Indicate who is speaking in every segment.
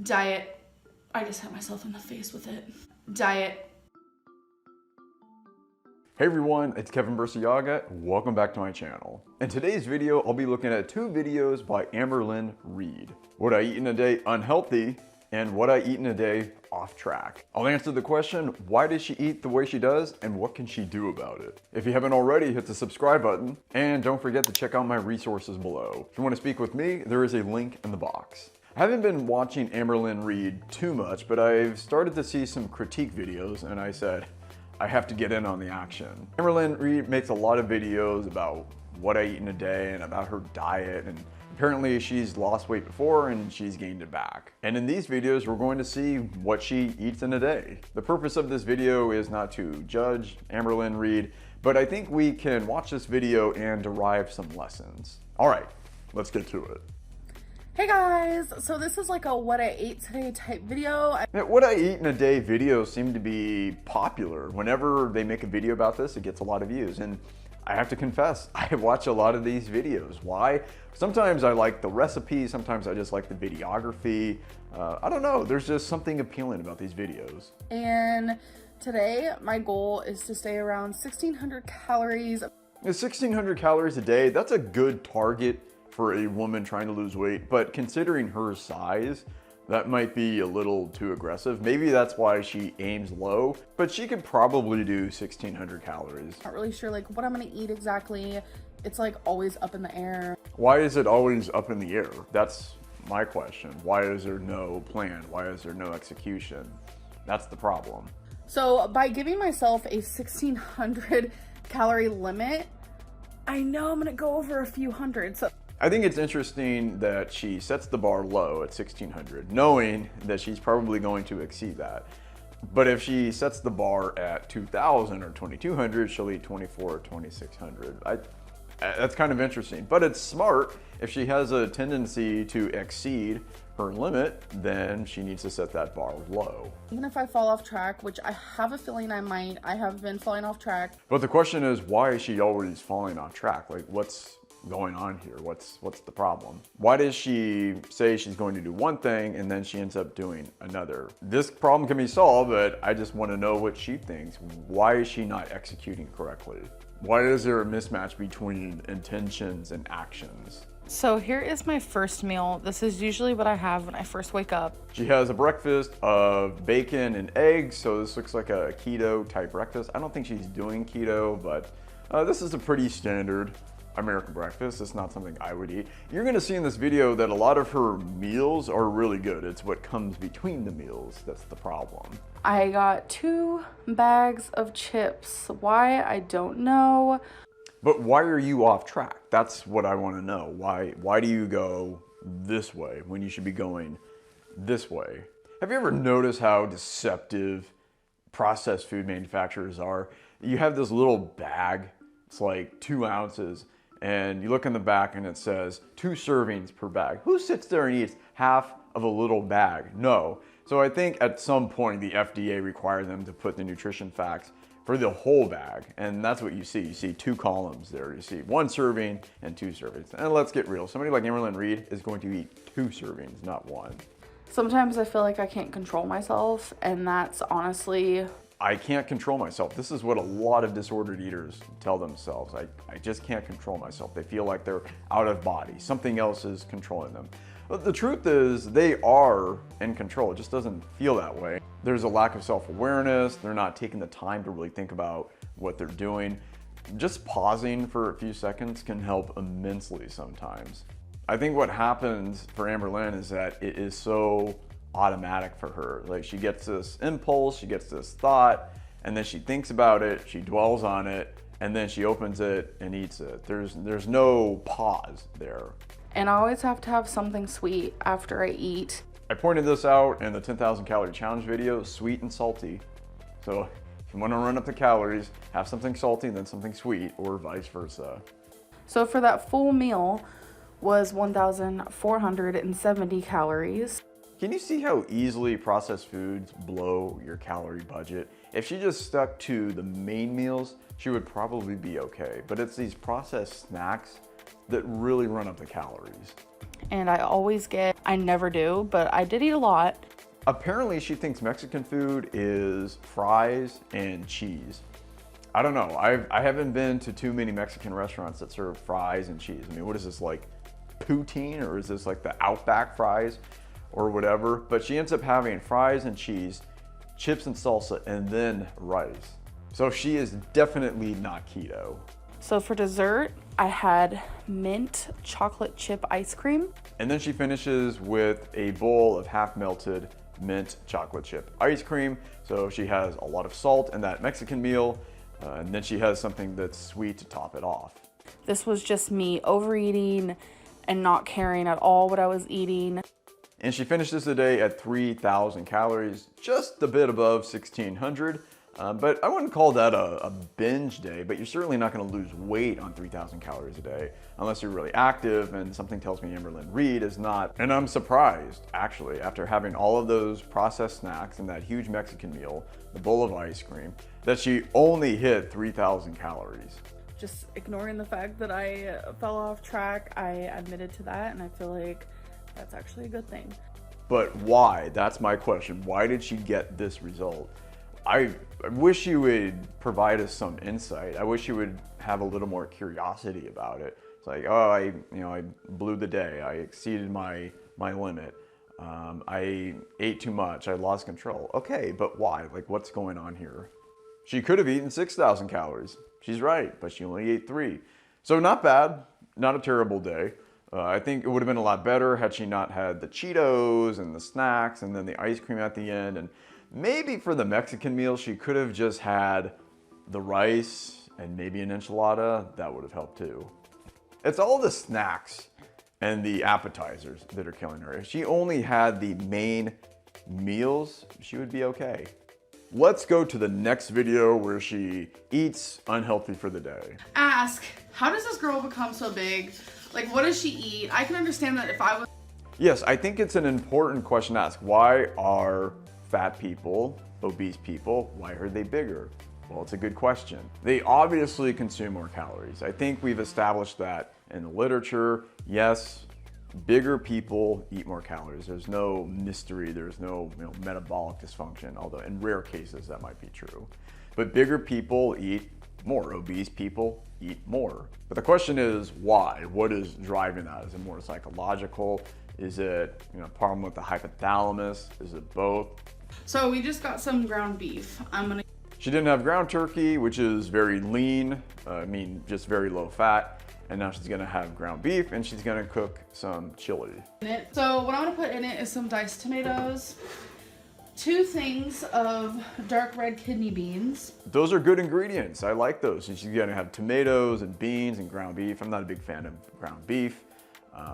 Speaker 1: Diet. I just hit myself in the face with it. Diet.
Speaker 2: Hey everyone, it's Kevin Burciaga. Welcome back to my channel. In today's video, I'll be looking at two videos by Amberlynn Reid. What I eat in a day unhealthy and what I eat in a day off track. I'll answer the question, why does she eat the way she does and what can she do about it? If you haven't already, hit the subscribe button and don't forget to check out my resources below. If you want to speak with me, there is a link in the box. I haven't been watching Amberlynn Reid too much, but I've started to see some critique videos and I said, I have to get in on the action. Amberlynn Reid makes a lot of videos about what I eat in a day and about her diet, and apparently she's lost weight before and she's gained it back. And in these videos, we're going to see what she eats in a day. The purpose of this video is not to judge Amberlynn Reid, but I think we can watch this video and derive some lessons. All right, let's get to it.
Speaker 1: Hey guys, so this is like a what I ate today type video.
Speaker 2: What I eat in a day videos seem to be popular. Whenever they make a video about this, it gets a lot of views. And I have to confess, I watch a lot of these videos. Why? Sometimes I like the recipe, sometimes I just like the videography. I don't know, there's just something appealing about these videos.
Speaker 1: And today, my goal is to stay around 1,600 calories.
Speaker 2: 1,600 calories a day, that's a good target for a woman trying to lose weight, but considering her size, that might be a little too aggressive. Maybe that's why she aims low, but she could probably do 1,600 calories.
Speaker 1: Not really sure like what I'm gonna eat exactly. It's like always up in the air.
Speaker 2: Why is it always up in the air? That's my question. Why is there no plan? Why is there no execution? That's the problem.
Speaker 1: So by giving myself a 1,600 calorie limit, I know I'm gonna go over a few hundred. So
Speaker 2: I think it's interesting that she sets the bar low at 1,600, knowing that she's probably going to exceed that. But if she sets the bar at 2,000 or 2,200, she'll eat 2,400 or 2,600. That's kind of interesting, but it's smart. If she has a tendency to exceed her limit, then she needs to set that bar low.
Speaker 1: Even if I fall off track, which I have a feeling I might, I have been falling off track.
Speaker 2: But the question is, why is she always falling off track? Like, what's going on here? What's the problem? Why does she say she's going to do one thing and then she ends up doing another? This problem can be solved, but I just want to know what she thinks. Why is she not executing correctly? Why is there a mismatch between intentions and actions?
Speaker 1: So here is my first meal. This is usually what I have when I first wake up.
Speaker 2: She has a breakfast of bacon and eggs, so this looks like a keto type breakfast. I don't think she's doing keto, but this is a pretty standard American breakfast. It's not something I would eat. You're gonna see in this video that a lot of her meals are really good. It's what comes between the meals that's the problem.
Speaker 1: I got 2 bags of chips. Why? I don't know.
Speaker 2: But why are you off track? That's what I wanna know. Why do you go this way when you should be going this way? Have you ever noticed how deceptive processed food manufacturers are? You have this little bag, it's like 2 ounces, and you look in the back and it says 2 servings per bag. Who sits there and eats half of a little bag? No. So I think at some point the FDA required them to put the nutrition facts for the whole bag, and that's what you see. You see 2 columns there. You see 1 serving and 2 servings. And let's get real. Somebody like Amberlynn Reid is going to eat 2 servings, not 1.
Speaker 1: Sometimes I feel like I can't control myself, and that's honestly...
Speaker 2: I can't control myself. This is what a lot of disordered eaters tell themselves. I just can't control myself. They feel like they're out of body. Something else is controlling them. But the truth is they are in control. It just doesn't feel that way. There's a lack of self-awareness. They're not taking the time to really think about what they're doing. Just pausing for a few seconds can help immensely sometimes. I think what happens for Amberlynn is that it is so automatic for her. Like, she gets this impulse, she gets this thought, and then she thinks about it, she dwells on it, and then she opens it and eats it. There's no pause there.
Speaker 1: And I always have to have something sweet after I eat.
Speaker 2: I pointed this out in the 10,000 calorie challenge video, sweet and salty. So if you want to run up the calories, have something salty and then something sweet, or vice versa.
Speaker 1: So for that full meal was 1,470 calories.
Speaker 2: Can you see how easily processed foods blow your calorie budget? If she just stuck to the main meals, she would probably be okay. But it's these processed snacks that really run up the calories.
Speaker 1: And I never do, but I did eat a lot.
Speaker 2: Apparently she thinks Mexican food is fries and cheese. I don't know. I haven't been to too many Mexican restaurants that serve fries and cheese. I mean, what is this, like poutine, or is this like the Outback fries or whatever? But she ends up having fries and cheese, chips and salsa, and then rice. So she is definitely not keto.
Speaker 1: So for dessert, I had mint chocolate chip ice cream.
Speaker 2: And then she finishes with a bowl of half melted mint chocolate chip ice cream. So she has a lot of salt in that Mexican meal. And then she has something that's sweet to top it off.
Speaker 1: This was just me overeating and not caring at all what I was eating.
Speaker 2: And she finishes the day at 3,000 calories, just a bit above 1,600. But I wouldn't call that a binge day, but you're certainly not going to lose weight on 3,000 calories a day unless you're really active, and something tells me Amberlynn Reid is not. And I'm surprised, actually, after having all of those processed snacks and that huge Mexican meal, the bowl of ice cream, that she only hit 3,000 calories.
Speaker 1: Just ignoring the fact that I fell off track, I admitted to that, and I feel like that's actually a good thing.
Speaker 2: But why? That's my question. Why did she get this result? I wish you would provide us some insight. I wish you would have a little more curiosity about it. It's like, oh, I blew the day. I exceeded my limit. I ate too much. I lost control. Okay, but why? Like, what's going on here? She could have eaten 6,000 calories. She's right, but she only ate 3. So not bad, not a terrible day. I think it would have been a lot better had she not had the Cheetos and the snacks and then the ice cream at the end. And maybe for the Mexican meal, she could have just had the rice and maybe an enchilada. That would have helped too. It's all the snacks and the appetizers that are killing her. If she only had the main meals, she would be okay. Let's go to the next video where she eats unhealthy for the day.
Speaker 1: Ask, how does this girl become so big? Like, what does she eat? I can understand that if I was...
Speaker 2: Yes, I think it's an important question to ask. Why are fat people, obese people, why are they bigger? Well, it's a good question. They obviously consume more calories. I think we've established that in the literature. Yes, bigger people eat more calories. There's no mystery. There's no metabolic dysfunction, although in rare cases that might be true. But bigger people eat more. Obese people eat more. But the question is why? What is driving that? Is it more psychological? Is it a problem with the hypothalamus? Is it both?
Speaker 1: So we just got some ground beef.
Speaker 2: She didn't have ground turkey, which is very lean, just very low fat. And now she's gonna have ground beef, and she's gonna cook some chili.
Speaker 1: So what I'm gonna put in it is some diced tomatoes, 2 things of dark red kidney beans.
Speaker 2: Those are good ingredients. I like those. And she's gonna have tomatoes and beans and ground beef. I'm not a big fan of ground beef,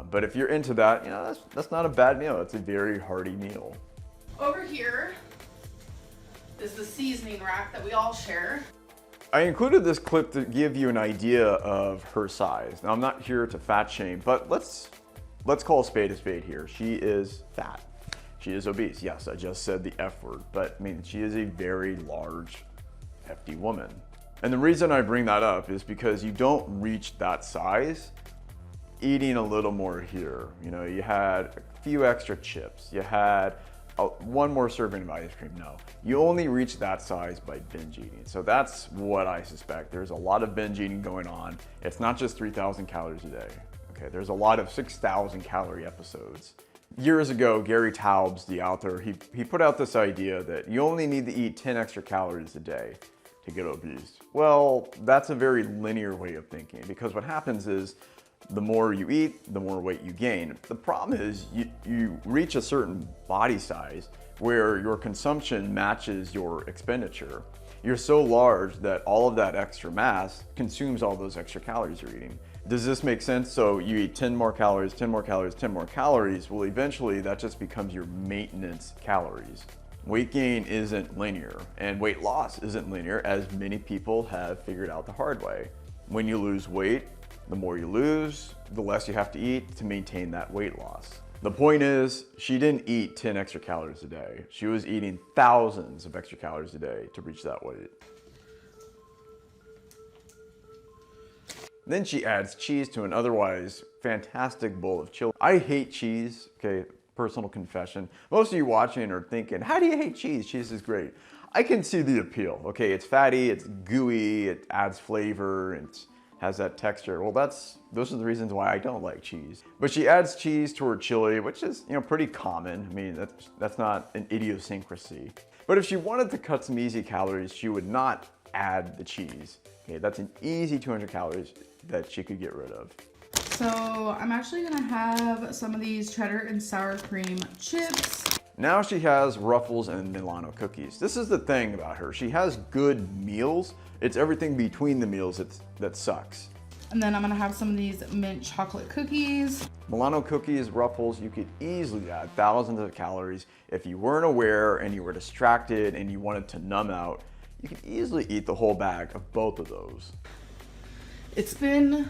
Speaker 2: but if you're into that, that's not a bad meal. It's a very hearty meal.
Speaker 1: Over here is the seasoning rack that we all share.
Speaker 2: I included this clip to give you an idea of her size. Now, I'm not here to fat shame, but let's call a spade here. She is fat. She is obese. Yes, I just said the F word, but she is a very large, hefty woman. And the reason I bring that up is because you don't reach that size eating a little more here. You had a few extra chips. You had one more serving of ice cream. No, you only reach that size by binge eating. So that's what I suspect. There's a lot of binge eating going on. It's not just 3,000 calories a day. Okay, there's a lot of 6,000 calorie episodes. Years ago, Gary Taubes, the author, he put out this idea that you only need to eat 10 extra calories a day to get obese. Well, that's a very linear way of thinking, because what happens is the more you eat, the more weight you gain. The problem is you reach a certain body size where your consumption matches your expenditure. You're so large that all of that extra mass consumes all those extra calories you're eating. Does this make sense? So you eat 10 more calories, 10 more calories, 10 more calories. Well, eventually that just becomes your maintenance calories. Weight gain isn't linear, and weight loss isn't linear, as many people have figured out the hard way. When you lose weight, the more you lose, the less you have to eat to maintain that weight loss. The point is, she didn't eat 10 extra calories a day. She was eating thousands of extra calories a day to reach that weight. Then she adds cheese to an otherwise fantastic bowl of chili. I hate cheese, okay, personal confession. Most of you watching are thinking, how do you hate cheese? Cheese is great. I can see the appeal, okay? It's fatty, it's gooey, it adds flavor, and has that texture. Well, those are the reasons why I don't like cheese. But she adds cheese to her chili, which is, pretty common. I mean, that's not an idiosyncrasy. But if she wanted to cut some easy calories, she would not add the cheese. Okay, that's an easy 200 calories that she could get rid of.
Speaker 1: So I'm actually gonna have some of these cheddar and sour cream chips.
Speaker 2: Now she has Ruffles and Milano cookies. This is the thing about her. She has good meals. It's everything between the meals that sucks.
Speaker 1: And then I'm gonna have some of these mint chocolate cookies.
Speaker 2: Milano cookies, Ruffles, you could easily add thousands of calories. If you weren't aware and you were distracted and you wanted to numb out, you could easily eat the whole bag of both of those.
Speaker 1: It's been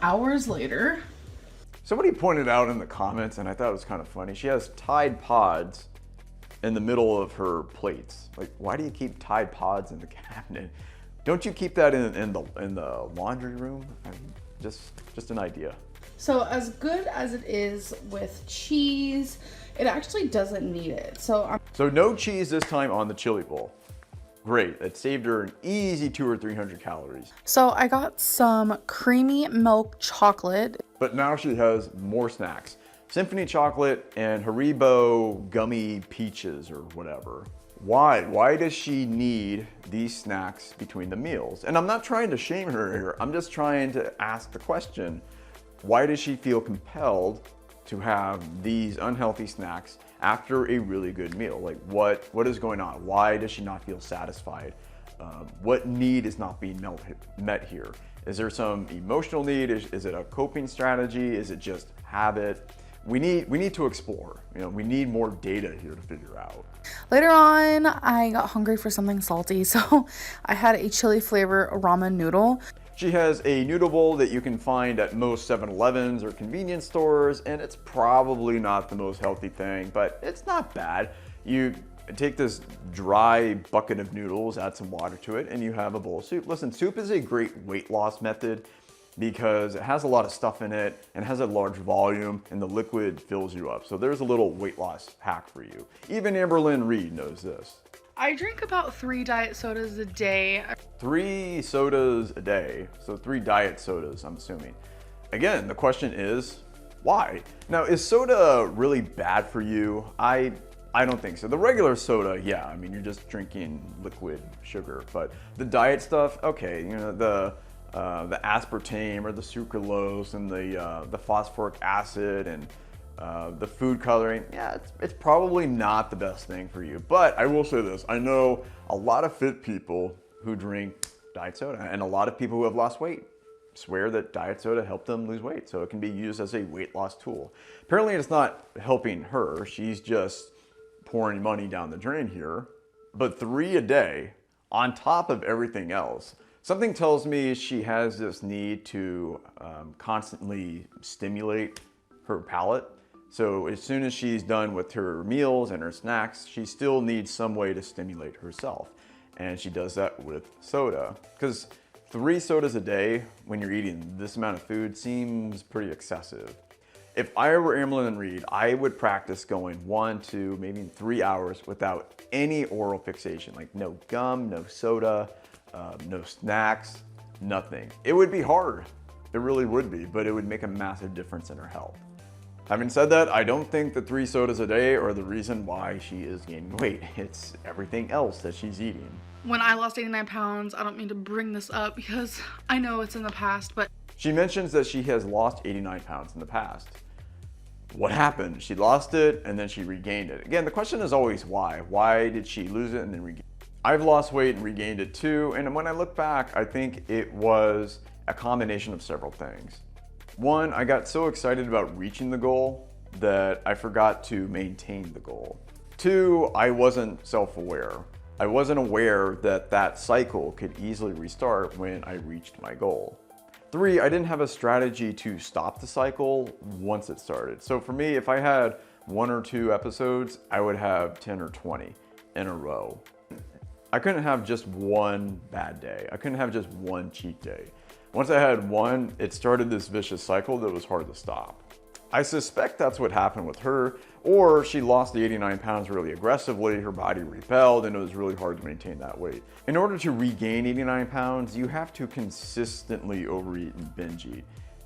Speaker 1: hours later.
Speaker 2: Somebody pointed out in the comments, and I thought it was kind of funny, she has Tide Pods in the middle of her plates. Like, why do you keep Tide Pods in the cabinet? Don't you keep that in the laundry room? Just an idea.
Speaker 1: So as good as it is with cheese, it actually doesn't need it. So
Speaker 2: no cheese this time on the chili bowl. Great, that saved her an easy 200 or 300 calories.
Speaker 1: So I got some creamy milk chocolate.
Speaker 2: But now she has more snacks. Symphony chocolate and Haribo gummy peaches or whatever. Why? Why does she need these snacks between the meals? And I'm not trying to shame her here. I'm just trying to ask the question, why does she feel compelled to have these unhealthy snacks after a really good meal? Like what is going on? Why does she not feel satisfied? What need is not being met here? Is there some emotional need? Is it a coping strategy? Is it just habit? We need to explore. We need more data here to figure out.
Speaker 1: Later on, I got hungry for something salty, so I had a chili flavor ramen noodle.
Speaker 2: She has a noodle bowl that you can find at most 7-Elevens or convenience stores, and it's probably not the most healthy thing, but it's not bad. You take this dry bucket of noodles, add some water to it, and you have a bowl of soup. Listen, soup is a great weight loss method because it has a lot of stuff in it and has a large volume, and the liquid fills you up. So there's a little weight loss hack for you. Even Amberlynn Reid knows this.
Speaker 1: I drink about 3 diet sodas a day.
Speaker 2: 3 sodas a day, so 3 diet sodas, I'm assuming. Again, the question is, why? Now, is soda really bad for you? I don't think so. The regular soda, yeah, I mean, you're just drinking liquid sugar, but the diet stuff, okay, the aspartame or the sucralose and the phosphoric acid and the food coloring, yeah, it's probably not the best thing for you. But I will say this, I know a lot of fit people who drink diet soda and a lot of people who have lost weight swear that diet soda helped them lose weight. So it can be used as a weight loss tool. Apparently it's not helping her. She's just pouring money down the drain here. But 3 a day on top of everything else. Something tells me she has this need to constantly stimulate her palate. So as soon as she's done with her meals and her snacks, she still needs some way to stimulate herself. And she does that with soda. Because 3 sodas a day when you're eating this amount of food seems pretty excessive. If I were Amberlynn Reid, I would practice going 1 to maybe 3 hours without any oral fixation. Like no gum, no soda, no snacks, nothing. It would be hard. It really would be, but it would make a massive difference in her health. Having said that, I don't think the 3 sodas a day are the reason why she is gaining weight. It's everything else that she's eating.
Speaker 1: When I lost 89 pounds, I don't mean to bring this up because I know it's in the past, but
Speaker 2: she mentions that she has lost 89 pounds in the past. What happened? She lost it and then she regained it. Again, the question is always why. Why did she lose it and then regain it? I've lost weight and regained it too, and when I look back, I think it was a combination of several things. 1, I got so excited about reaching the goal that I forgot to maintain the goal. 2, I wasn't self-aware. I wasn't aware that that cycle could easily restart when I reached my goal. 3, I didn't have a strategy to stop the cycle once it started. So for me, if I had 1 or 2 episodes, I would have 10 or 20 in a row. I couldn't have just one bad day. I couldn't have just one cheat day. Once I had one, it started this vicious cycle that was hard to stop. I suspect that's what happened with her, or she lost the 89 pounds really aggressively, her body rebelled, and it was really hard to maintain that weight. In order to regain 89 pounds, you have to consistently overeat and binge eat.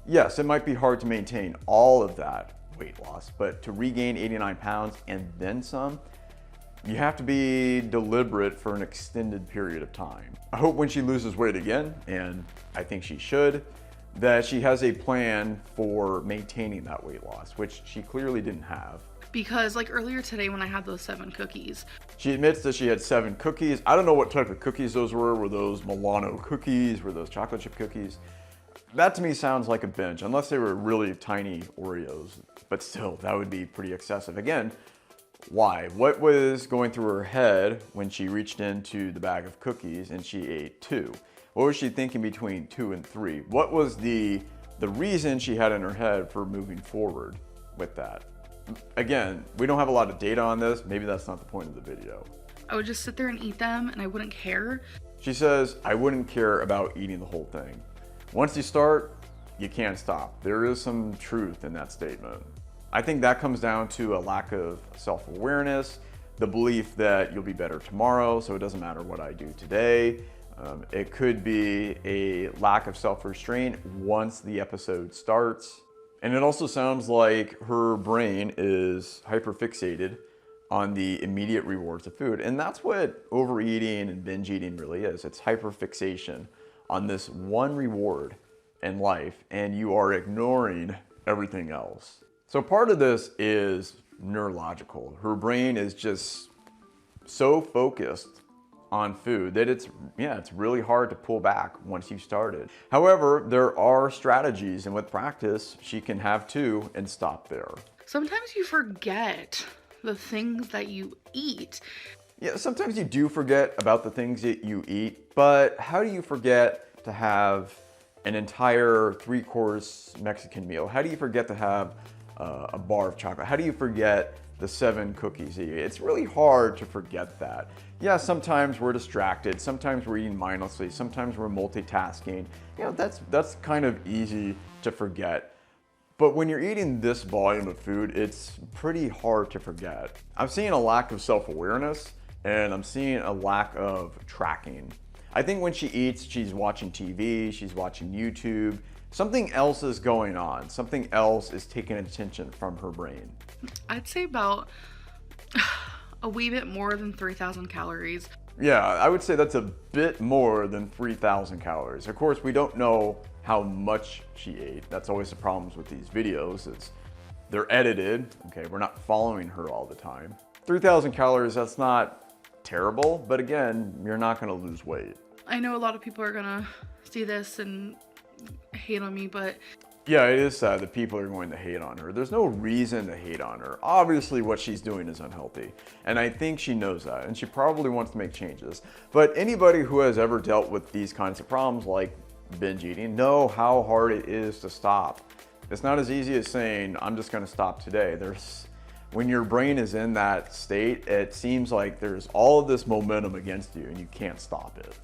Speaker 2: Yes, it might be hard to maintain all of that weight loss, but to regain 89 pounds and then some, you have to be deliberate for an extended period of time. I hope when she loses weight again, and I think she should, that she has a plan for maintaining that weight loss, which she clearly didn't have.
Speaker 1: Because like earlier today when I had those 7 cookies.
Speaker 2: She admits that she had 7 cookies. I don't know what type of cookies those were. Were those Milano cookies? Were those chocolate chip cookies? That to me sounds like a binge, unless they were really tiny Oreos. But still, that would be pretty excessive. Again, why? What was going through her head when she reached into the bag of cookies and she ate 2? What was she thinking between 2 and 3? What was the reason she had in her head for moving forward with that? Again, we don't have a lot of data on this. Maybe that's not the point of the video.
Speaker 1: I would just sit there and eat them and I wouldn't care.
Speaker 2: She says, I wouldn't care about eating the whole thing. Once you start, you can't stop. There is some truth in that statement. I think that comes down to a lack of self-awareness, the belief that you'll be better tomorrow, so it doesn't matter what I do today. It could be a lack of self-restraint once the episode starts. And it also sounds like her brain is hyperfixated on the immediate rewards of food. And that's what overeating and binge eating really is. It's hyperfixation on this one reward in life, and you are ignoring everything else. So part of this is neurological. Her brain is just so focused on food that it's really hard to pull back once you've started. However, there are strategies, and with practice, she can have 2 and stop there.
Speaker 1: Sometimes you forget the things that you eat.
Speaker 2: Yeah, sometimes you do forget about the things that you eat, but how do you forget to have an entire 3-course Mexican meal? How do you forget to have a bar of chocolate? How do you forget the 7 cookies that you eat? It's really hard to forget that. Yeah, sometimes we're distracted, sometimes we're eating mindlessly, sometimes we're multitasking. You know, that's kind of easy to forget. But when you're eating this volume of food, it's pretty hard to forget. I'm seeing a lack of self-awareness, and I'm seeing a lack of tracking. I think when she eats, she's watching TV, she's watching YouTube. Something else is going on. Something else is taking attention from her brain.
Speaker 1: I'd say about a wee bit more than 3,000 calories.
Speaker 2: Yeah, I would say that's a bit more than 3,000 calories. Of course, we don't know how much she ate. That's always the problems with these videos, is they're edited. Okay, we're not following her all the time. 3,000 calories, that's not terrible, but again, you're not gonna lose weight.
Speaker 1: I know a lot of people are gonna see this and hate on me, but
Speaker 2: yeah, it is sad that people are going to hate on her. There's no reason to hate on her. Obviously, what she's doing is unhealthy, and I think she knows that, and she probably wants to make changes. But anybody who has ever dealt with these kinds of problems, like binge eating, know how hard it is to stop. It's not as easy as saying, I'm just gonna stop today. When your brain is in that state, it seems like there's all of this momentum against you, and you can't stop it.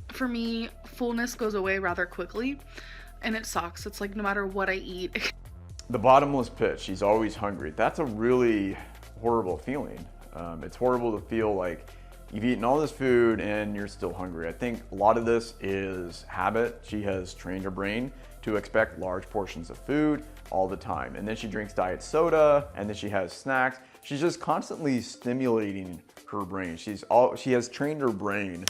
Speaker 1: For me, fullness goes away rather quickly. And it sucks. It's like no matter what I eat.
Speaker 2: The bottomless pit, she's always hungry. That's a really horrible feeling. It's horrible to feel like you've eaten all this food and you're still hungry. I think a lot of this is habit. She has trained her brain to expect large portions of food all the time. And then she drinks diet soda, and then she has snacks. She's just constantly stimulating her brain. She has trained her brain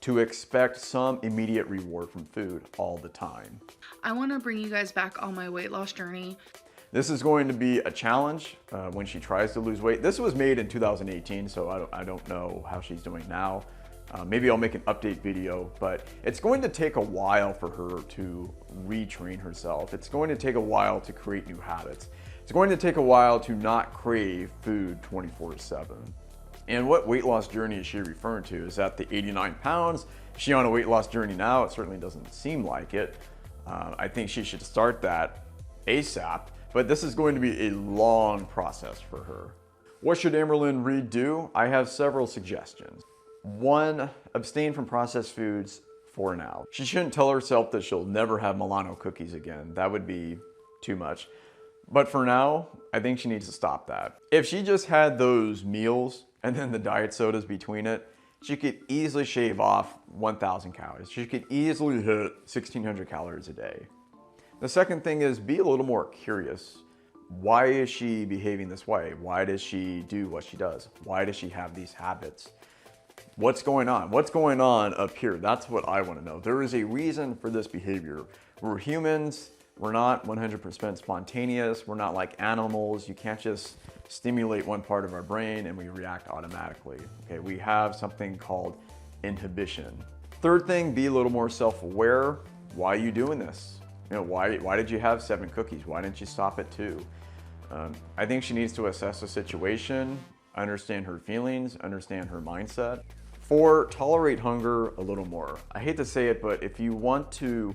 Speaker 2: to expect some immediate reward from food all the time.
Speaker 1: I want to bring you guys back on my weight loss journey.
Speaker 2: This is going to be a challenge when she tries to lose weight. This was made in 2018, so I don't know how she's doing now. Maybe I'll make an update video, but it's going to take a while for her to retrain herself. It's going to take a while to create new habits. It's going to take a while to not crave food 24/7. And what weight loss journey is she referring to? Is that the 89 pounds? Is she on a weight loss journey now? It certainly doesn't seem like it. I think she should start that ASAP, but this is going to be a long process for her. What should Amberlynn Reid do? I have several suggestions. 1, abstain from processed foods for now. She shouldn't tell herself that she'll never have Milano cookies again. That would be too much. But for now, I think she needs to stop that. If she just had those meals and then the diet sodas between it, she could easily shave off 1,000 calories. She could easily hit 1,600 calories a day. The second thing is be a little more curious. Why is she behaving this way? Why does she do what she does? Why does she have these habits? What's going on? What's going on up here? That's what I want to know. There is a reason for this behavior. We're humans. We're not 100% spontaneous. We're not like animals. You can't just stimulate one part of our brain and we react automatically. Okay, we have something called inhibition. Third thing, be a little more self-aware. Why are you doing this? You know, why did you have 7 cookies? Why didn't you stop at 2? I think she needs to assess the situation, understand her feelings, understand her mindset. 4, tolerate hunger a little more. I hate to say it, but if you want to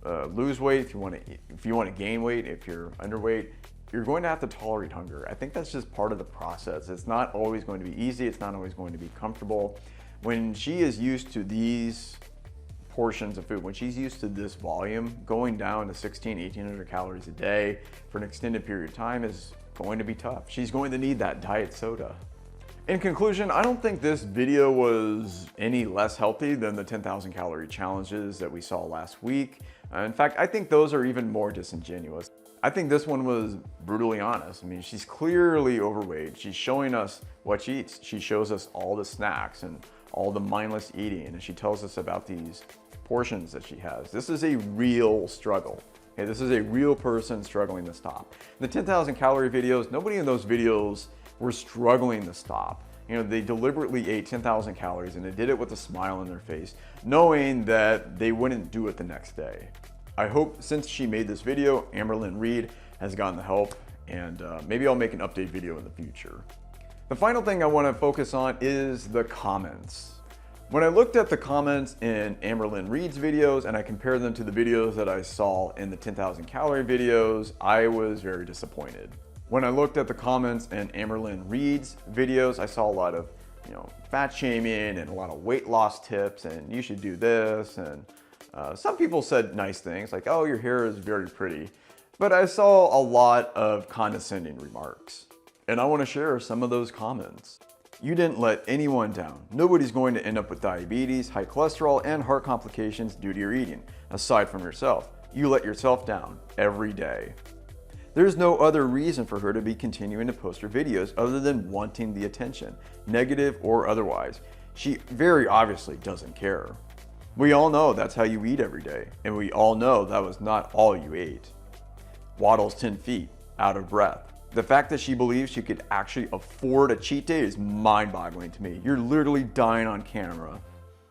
Speaker 2: lose weight, if you want to gain weight, if you're underweight, you're going to have to tolerate hunger. I think that's just part of the process. It's not always going to be easy. It's not always going to be comfortable. When she is used to these portions of food, when she's used to this volume, going down to 1,800 calories a day for an extended period of time is going to be tough. She's going to need that diet soda. In conclusion, I don't think this video was any less healthy than the 10,000 calorie challenges that we saw last week. In fact, I think those are even more disingenuous. I think this one was brutally honest. I mean, she's clearly overweight. She's showing us what she eats. She shows us all the snacks and all the mindless eating, and she tells us about these portions that she has. This is a real struggle. Okay, this is a real person struggling to stop. The 10,000 calorie videos, nobody in those videos were struggling to stop. You know, they deliberately ate 10,000 calories and they did it with a smile on their face, knowing that they wouldn't do it the next day. I hope since she made this video, Amberlynn Reid has gotten the help, and maybe I'll make an update video in the future. The final thing I want to focus on is the comments. When I looked at the comments in Amberlynn Reid's videos and I compared them to the videos that I saw in the 10,000 calorie videos, I was very disappointed. When I looked at the comments in Amberlynn Reid's videos, I saw a lot of, fat shaming and a lot of weight loss tips and you should do this, and some people said nice things like, oh, your hair is very pretty. But I saw a lot of condescending remarks. And I want to share some of those comments. You didn't let anyone down. Nobody's going to end up with diabetes, high cholesterol, and heart complications due to your eating, aside from yourself. You let yourself down every day. There's no other reason for her to be continuing to post her videos other than wanting the attention, negative or otherwise. She very obviously doesn't care. We all know that's how you eat every day, and we all know that was not all you ate. Waddles 10 feet, out of breath. The fact that she believes she could actually afford a cheat day is mind-boggling to me. You're literally dying on camera.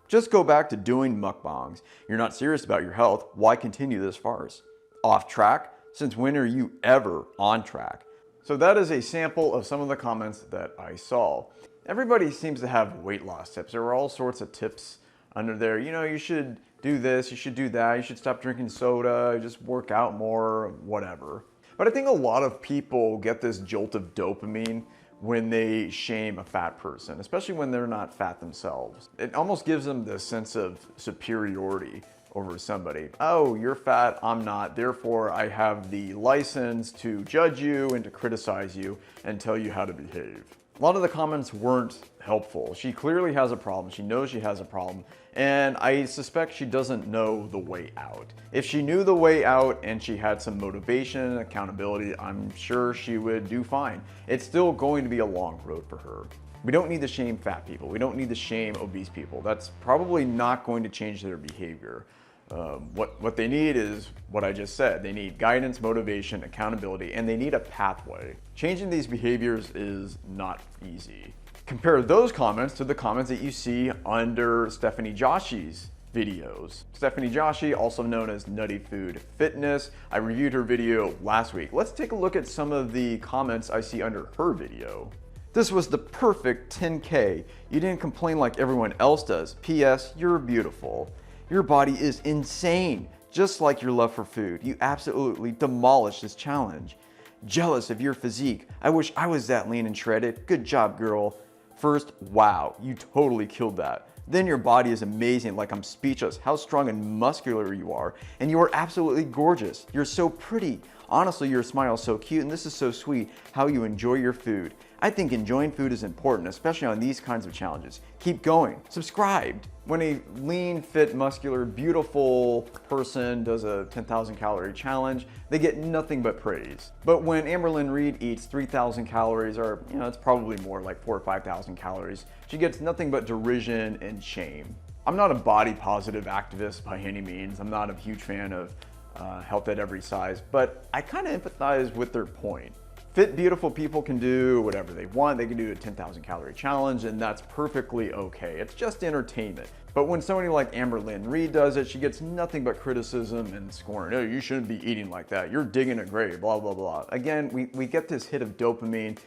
Speaker 2: Just go back to doing mukbangs. You're not serious about your health. Why continue this farce? Off track? Since when are you ever on track? So that is a sample of some of the comments that I saw. Everybody seems to have weight loss tips. There were all sorts of tips under there. You should do this, you should do that, you should stop drinking soda, just work out more, whatever. But I think a lot of people get this jolt of dopamine when they shame a fat person, especially when they're not fat themselves. It almost gives them this sense of superiority over somebody. Oh, you're fat, I'm not, therefore I have the license to judge you and to criticize you and tell you how to behave. A lot of the comments weren't helpful. She clearly has a problem. She knows she has a problem. And I suspect she doesn't know the way out. If she knew the way out and she had some motivation, accountability, I'm sure she would do fine. It's still going to be a long road for her. We don't need to shame fat people. We don't need to shame obese people. That's probably not going to change their behavior. What they need is what I just said. They need guidance, motivation, accountability, and they need a pathway. Changing these behaviors is not easy. Compare those comments to the comments that you see under Stephanie Joshi's videos. Stephanie Joshi, also known as Nutty Food Fitness. I reviewed her video last week. Let's take a look at some of the comments I see under her video. This was the perfect 10K. You didn't complain like everyone else does. P.S. You're beautiful. Your body is insane, just like your love for food. You absolutely demolished this challenge. Jealous of your physique. I wish I was that lean and shredded. Good job, girl. First, wow, you totally killed that. Then your body is amazing, like I'm speechless, how strong and muscular you are. And you are absolutely gorgeous. You're so pretty. Honestly, your smile is so cute, and this is so sweet, how you enjoy your food. I think enjoying food is important, especially on these kinds of challenges. Keep going. Subscribed. When a lean, fit, muscular, beautiful person does a 10,000 calorie challenge, they get nothing but praise. But when Amberlynn Reid eats 3,000 calories, or it's probably more like 4,000 or 5,000 calories, she gets nothing but derision and shame. I'm not a body positive activist by any means. I'm not a huge fan of health at every size, but I kind of empathize with their point. Fit, beautiful people can do whatever they want. They can do a 10,000 calorie challenge, and that's perfectly okay. It's just entertainment. But when somebody like Amberlynn Reid does it, she gets nothing but criticism and scorn. Oh, you shouldn't be eating like that. You're digging a grave, blah, blah, blah. Again, we get this hit of dopamine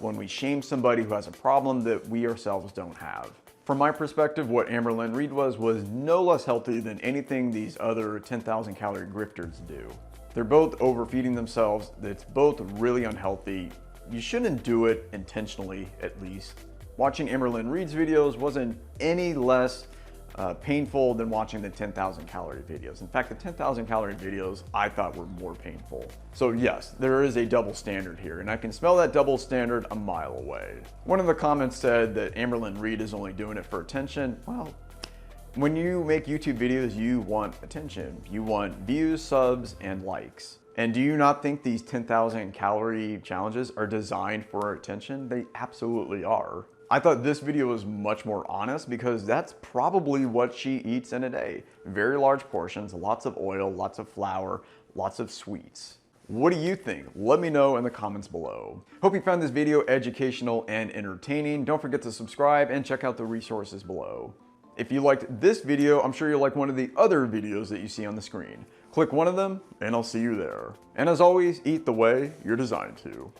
Speaker 2: when we shame somebody who has a problem that we ourselves don't have. From my perspective, what Amberlynn Reid was no less healthy than anything these other 10,000 calorie grifters do. They're both overfeeding themselves. It's both really unhealthy. You shouldn't do it intentionally, at least. Watching Amberlynn Reid's videos wasn't any less painful than watching the 10,000 calorie videos. In fact, the 10,000 calorie videos I thought were more painful. So yes, there is a double standard here, and I can smell that double standard a mile away. One of the comments said that Amberlynn Reid is only doing it for attention. Well, when you make YouTube videos, you want attention. You want views, subs, and likes. And do you not think these 10,000 calorie challenges are designed for attention? They absolutely are. I thought this video was much more honest because that's probably what she eats in a day. Very large portions, lots of oil, lots of flour, lots of sweets. What do you think? Let me know in the comments below. Hope you found this video educational and entertaining. Don't forget to subscribe and check out the resources below. If you liked this video, I'm sure you'll like one of the other videos that you see on the screen. Click one of them and I'll see you there. And as always, eat the way you're designed to.